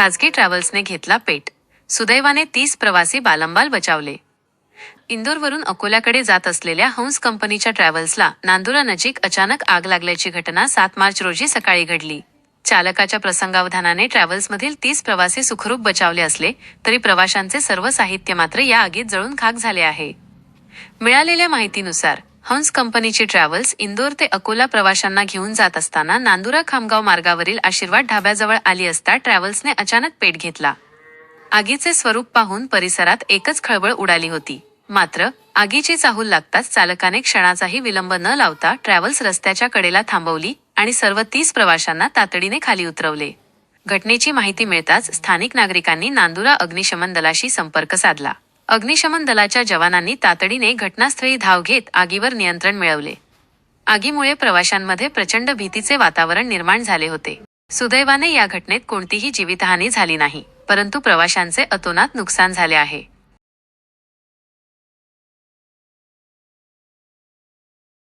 खासगी ट्रॅव्हल्सने घेतला पेट. सुदैवाने 30 प्रवासी बालंबाल बचावले. इंदोरवरून अकोल्याकडे जात असलेल्या हंस कंपनीच्या ट्रॅव्हल्सला नांदुरा नजीक अचानक आग लागल्याची घटना 7 मार्च रोजी सकाळी घडली. चालकाच्या प्रसंगावधानाने ट्रॅव्हल्समधील 30 प्रवासी सुखरूप बचावले असले तरी प्रवाशांचे सर्व साहित्य मात्र या आगीत जळून खाक झाले आहे. मिळालेल्या माहितीनुसार हंस कंपनीची ट्रॅव्हल्स इंदोर ते अकोला प्रवाशांना घेऊन जात असताना नांदुरा खामगाव मार्गावरील आशीर्वाद ढाब्याजवळ आली असता ट्रॅव्हल्सने अचानक पेट घेतला. आगीचे स्वरूप पाहून परिसरात एकच खळबळ उडाली होती. मात्र आगीची चाहूल लागताच चालकाने क्षणाचाही विलंब न लावता ट्रॅव्हल्स रस्त्याच्या कडेला थांबवली आणि सर्व 30 प्रवाशांना तातडीने खाली उतरवले. घटनेची माहिती मिळताच स्थानिक नागरिकांनी नांदुरा अग्निशमन दलाशी संपर्क साधला. अग्निशमन दलाच्या जवानांनी तातडीने घटनास्थळी धाव घेत आगीवर नियंत्रण मिळवले. आगीमुळे प्रवाशांमध्ये प्रचंड भीतीचे वातावरण निर्माण झाले होते. सुदैवाने या घटनेत कोणतीही जीवितहानी झाली नाही, परंतु प्रवाशांचे अतोनात नुकसान झाले आहे.